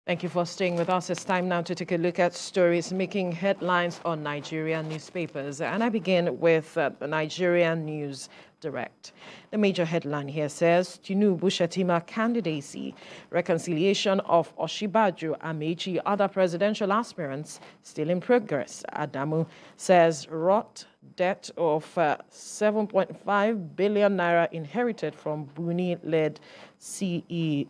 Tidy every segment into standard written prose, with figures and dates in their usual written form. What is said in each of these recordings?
Thank you for staying with us. It's time now to take a look at stories making headlines on Nigerian newspapers. And I begin with the Nigerian News Direct. The major headline here says, Tinubu Shettima candidacy, reconciliation of Osinbajo, Amaechi, other presidential aspirants still in progress. Adamu says rot debt of 7.5 billion naira inherited from Buni-led CECPC.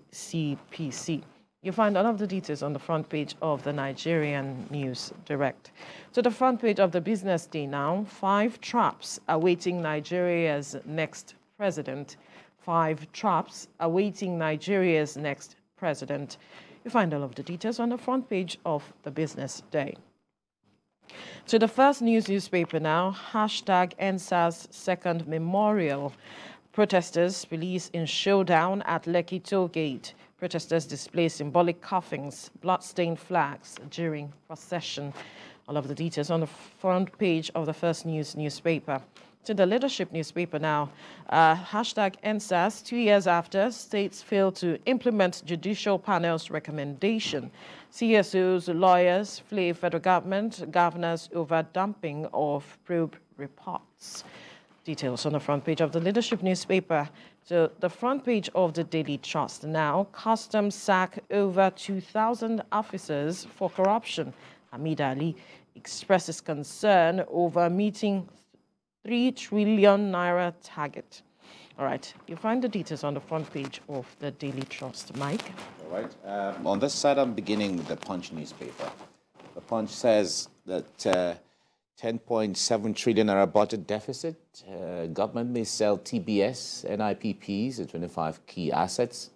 You find all of the details on the front page of the Nigerian News Direct. To the front page of the Business Day now, 5 traps awaiting Nigeria's next president. 5 traps awaiting Nigeria's next president. You find all of the details on the front page of the Business Day. To the First News newspaper now, hashtag NSAS second memorial. Protesters police in showdown at Lekki toll gate. Protesters display symbolic cuffings, blood-stained flags during procession. All of the details on the front page of the First News newspaper. To the Leadership newspaper now, hashtag NSAS, 2 years after, states fail to implement judicial panel's recommendation. CSOs, lawyers flee federal governors over dumping of probe reports. Details on the front page of the Leadership newspaper. So the front page of the Daily Trust now, Customs sack over 2,000 officers for corruption. Hamid Ali expresses concern over meeting 3 trillion naira target. All right, you find the details on the front page of the Daily Trust. Mike? All right. On this side, I'm beginning with the Punch newspaper. The Punch says that 10.7 trillion naira budget deficit. Government may sell TBS, NIPPs, and 25 key assets.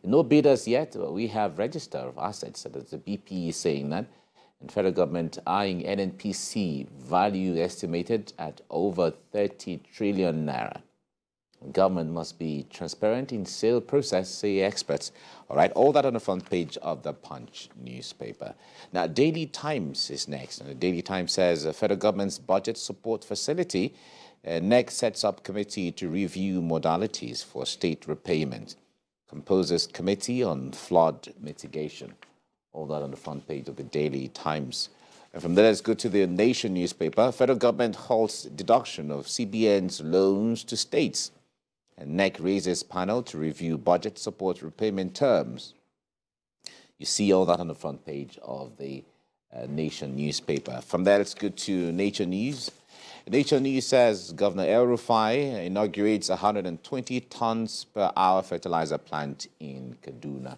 No bidders yet, but we have register of assets. So the BP is saying that. And federal government eyeing NNPC, value estimated at over 30 trillion naira. Government must be transparent in sale process, say experts. All right, all that on the front page of the Punch newspaper. Now, Daily Times is next. And the Daily Times says federal government's budget support facility, NEC sets up committee to review modalities for state repayment. Composes committee on flood mitigation. All that on the front page of the Daily Times. And from there, let's go to the Nation newspaper. Federal government halts deduction of CBN's loans to states. And NEC raises panel to review budget support repayment terms. You see all that on the front page of the Nation newspaper. From there, let's go to Nature News. Nature News says Governor El-Rufai inaugurates 120 tons per hour fertilizer plant in Kaduna.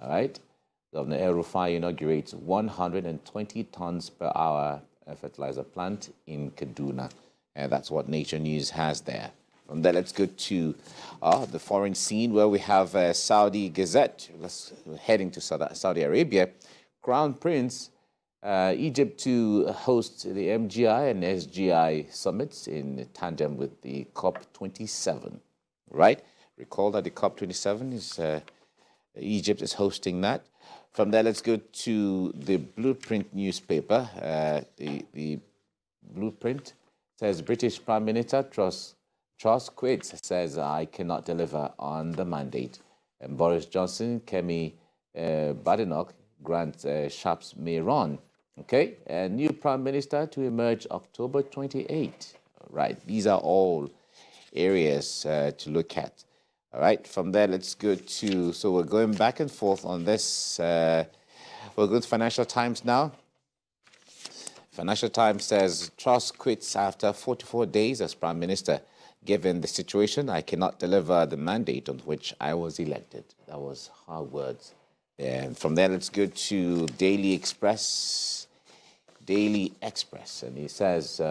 All right. Governor El-Rufai inaugurates 120 tons per hour fertilizer plant in Kaduna. And that's what Nature News has there. From there, let's go to the foreign scene where we have Saudi Gazette. We're heading to Saudi Arabia. Crown Prince, Egypt to host the MGI and SGI summits in tandem with the COP27. Right? Recall that the COP27 is Egypt is hosting that. From there, let's go to the Blueprint newspaper. The Blueprint says British Prime Minister Truss quits, says I cannot deliver on the mandate. And Boris Johnson, Kemi Badenoch grants Sharps may run. Okay, a new Prime Minister to emerge October 28. Right, these are all areas to look at. All right, from there, let's go to, so we're going back and forth on this. We're going to Financial Times now. Financial Times says Truss quits after 44 days as Prime Minister. Given the situation, I cannot deliver the mandate on which I was elected. That was hard words. And from there, let's go to Daily Express. Daily Express, and he says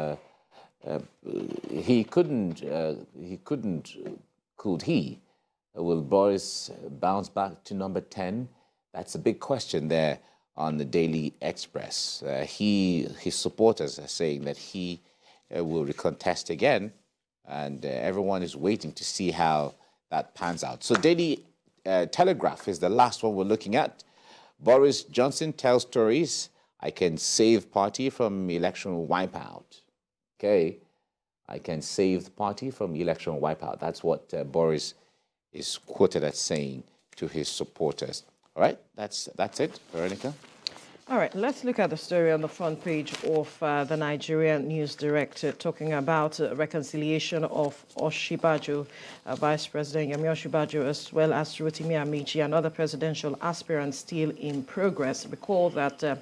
will Boris bounce back to number 10? That's a big question there on the Daily Express. His supporters are saying that he will recontest again. And everyone is waiting to see how that pans out. So Daily Telegraph is the last one we're looking at. Boris Johnson tells stories. I can save party from election wipeout. Okay, I can save the party from election wipeout. That's what Boris is quoted as saying to his supporters. All right, that's it, Veronica. All right, let's look at the story on the front page of the Nigerian News Direct, talking about reconciliation of Osinbajo, Vice President Yemi Osinbajo, as well as Rotimi Amaechi and other presidential aspirants still in progress. Recall that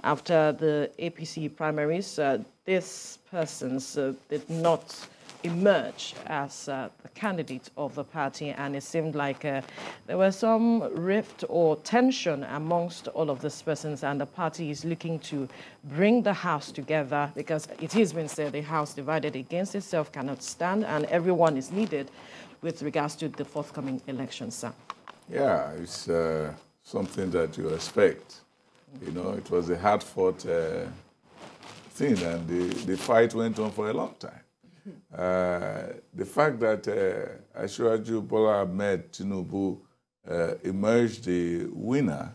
after the APC primaries, these persons did not emerge as the candidate of the party, and it seemed like there was some rift or tension amongst all of these persons, and the party is looking to bring the house together, because it has been said the house divided against itself cannot stand, and everyone is needed with regards to the forthcoming elections, sir. Yeah, it's something that you expect. You know, it was a hard-fought thing, and the fight went on for a long time. The fact that Asiwaju Bola Ahmed Tinubu emerged the winner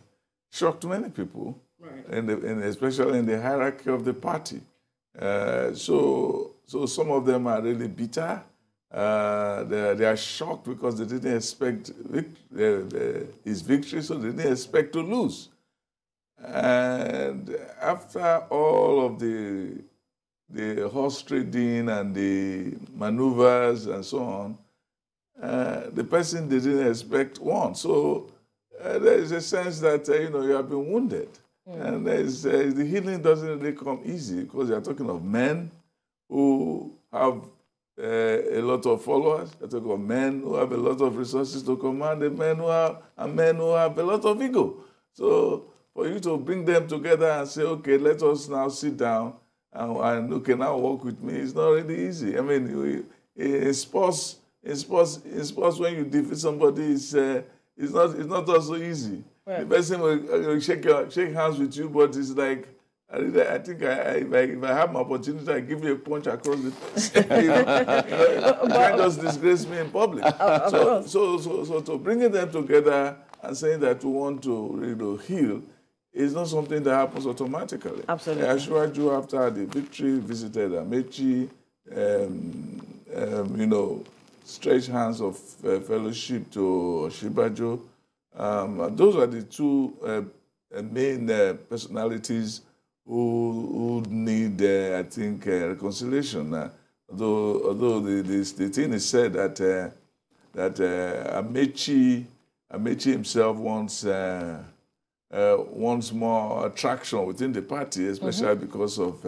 shocked many people, right, especially in the hierarchy of the party. So some of them are really bitter. They are shocked because they didn't expect his victory, so they didn't expect to lose. And after all of the horse trading and the maneuvers and so on, the person didn't expect won. So there is a sense that you have been wounded, and the healing doesn't really come easy, because you are talking of men who have a lot of followers. You're talking of men who have a lot of resources to command, and men who have a lot of ego. So for you to bring them together and say, okay, let us now sit down and okay, now work with me, it's not really easy. I mean, in sports, when you defeat somebody, it's not also easy. Right. The person will shake hands with you, but it's like, I think if I have my opportunity, I give you a punch across the face. You can't just disgrace me in public. So to bringing them together and saying that we want to heal is not something that happens automatically. Absolutely. Asiwaju, after the victory, visited Amaechi, stretched hands of fellowship to Osinbajo. Those are the two main personalities who need, I think, reconciliation. Although the thing is said that Amaechi himself wants more attraction within the party, especially because of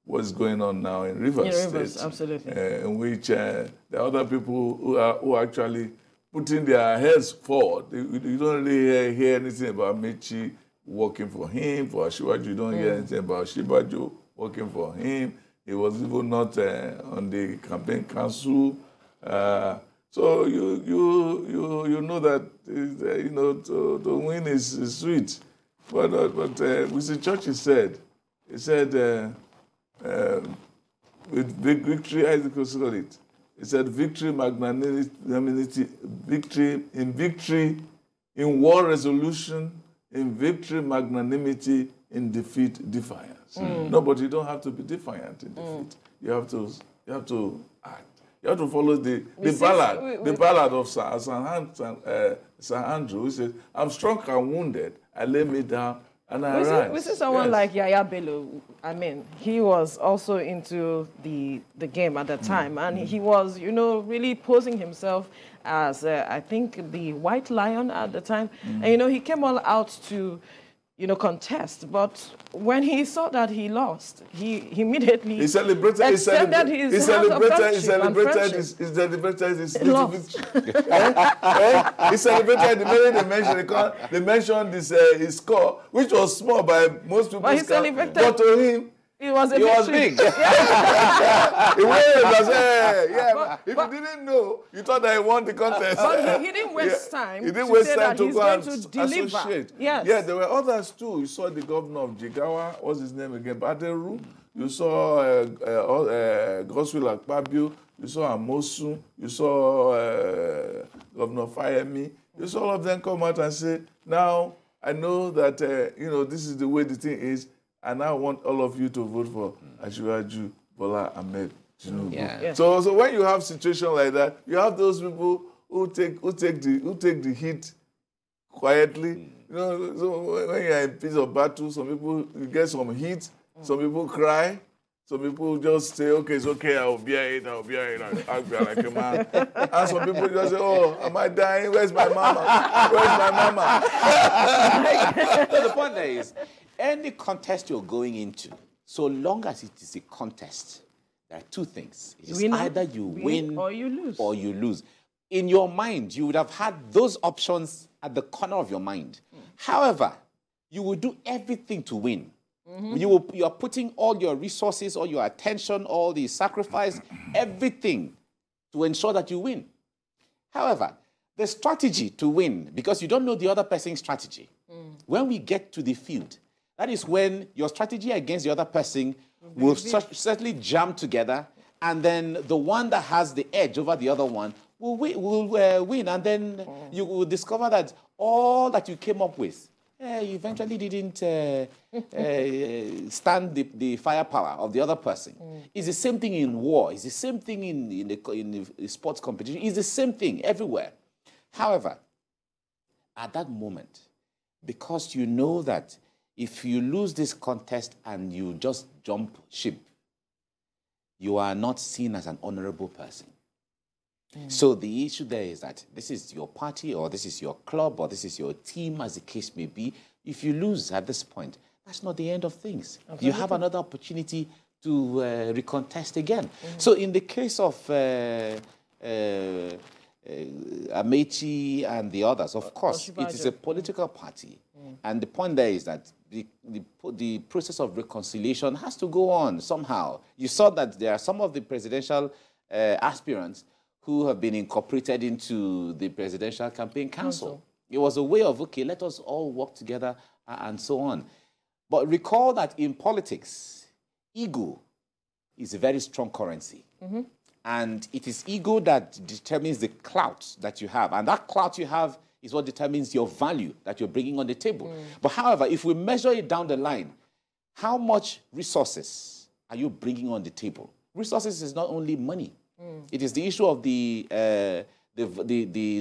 what's going on now in Rivers State. Absolutely. In which there are other people who are actually putting their heads forward. You don't really hear anything about Amaechi working for him, for Asiwaju. You don't hear anything about Osinbajo working for him. He was even not on the campaign council. So you know that to win is sweet, but Mr. Churchill said, with big victory, I think we call it. He said victory, magnanimity, victory, in war resolution, in victory, magnanimity, in defeat, defiance. No, but you don't have to be defiant in defeat. You have to act. You have to follow the ballad of Sir Andrew, who says, I'm strong and wounded, I lay me down and I rise. We see someone like Yaya Bello. I mean, he was also into the game at the time, and he was, really posing himself as, I think, the white lion at the time. And, he came all out to contest, but when he saw that he lost, he immediately he celebrated his little victory. He celebrated the minute they mentioned his score, which was small by most people. But he celebrated. But to him, it was big. If you didn't know, you thought that he won the contest. But he didn't waste time. He didn't waste time to go and deliver. Associate. Yes. Yeah, there were others too. You saw the governor of Jigawa. What's his name again? Baderu. You saw Godswill Akpabio. You saw Amosu. You saw Governor Fayemi. You saw all of them come out and say, now I know that this is the way the thing is. And I want all of you to vote for Asiwaju Bola Ahmed Tinubu. Yeah. So when you have situation like that, you have those people who take the heat quietly. You know, so when you're in peace of battle, some people you get some heat, some people cry, some people just say, okay, it's okay, I'll bear it, I'll be like a man. And some people just say, oh, am I dying? Where's my mama? Where's my mama? So the point there is, any contest you're going into, so long as it is a contest, there are two things. It is either you win or you lose. In your mind, you would have had those options at the corner of your mind. However, you will do everything to win. You are putting all your resources, all your attention, all the sacrifice, everything to ensure that you win. However, the strategy to win, because you don't know the other person's strategy, when we get to the field, that is when your strategy against the other person will certainly jam together, and then the one that has the edge over the other one will win, and then you will discover that all that you came up with, you eventually didn't stand the firepower of the other person. It's the same thing in war. It's the same thing in the sports competition. It's the same thing everywhere. However, at that moment, because you know that if you lose this contest and you just jump ship, you are not seen as an honorable person. So the issue there is that this is your party, or this is your club, or this is your team, as the case may be. If you lose at this point, that's not the end of things. You have another opportunity to recontest again. So in the case of Amaechi and the others, of course, it is a political party. And the point there is that the process of reconciliation has to go on somehow. You saw that there are some of the presidential aspirants who have been incorporated into the Presidential Campaign Council. It was a way of, okay, let us all work together and so on. But recall that in politics, ego is a very strong currency. And it is ego that determines the clout that you have. And that clout you have is what determines your value that you're bringing on the table. But however, if we measure it down the line, how much resources are you bringing on the table? Resources is not only money. It is the issue of the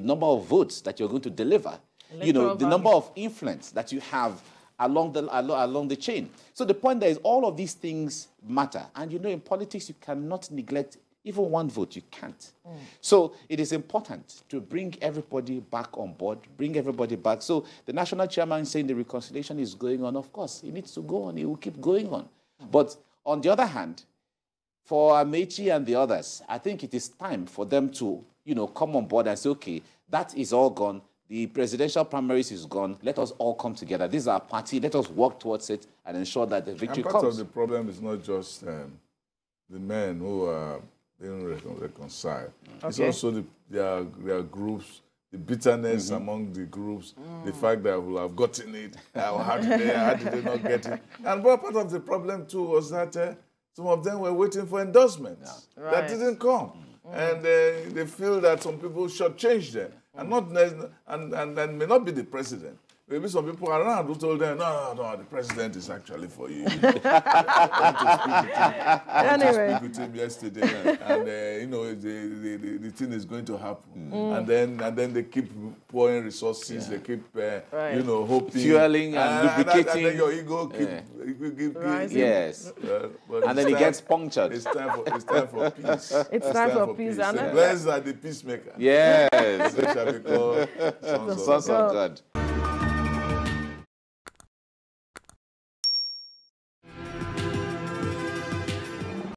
number of votes that you're going to deliver. The number of influence that you have along the chain. So the point there is all of these things matter. And in politics, you cannot neglect even one vote. You can't. So it is important to bring everybody back on board, bring everybody back. So the national chairman saying the reconciliation is going on. Of course, it needs to go on. It will keep going on. But on the other hand, for Amaechi and the others, I think it is time for them to, come on board and say, okay, that is all gone. The presidential primaries is gone. Let us all come together. This is our party. Let us work towards it and ensure that the victory comes. Part of the problem is not just the men who are being reconciled. It's also their groups, the bitterness among the groups, the fact that we have gotten it, how did they not get it? And part of the problem, too, was that some of them were waiting for endorsements that didn't come. And they feel that some people shortchanged them. And may not be the president. Maybe some people around who told them, no, the president is actually for you. I went to speak with him yesterday, and the thing is going to happen. And then they keep pouring resources, they keep hoping, fueling and lubricating. And then your ego keep yes. And then it gets punctured. It's time for peace. It's time for peace. Blessed are the peacemakers. Yes. They shall be called sons of God.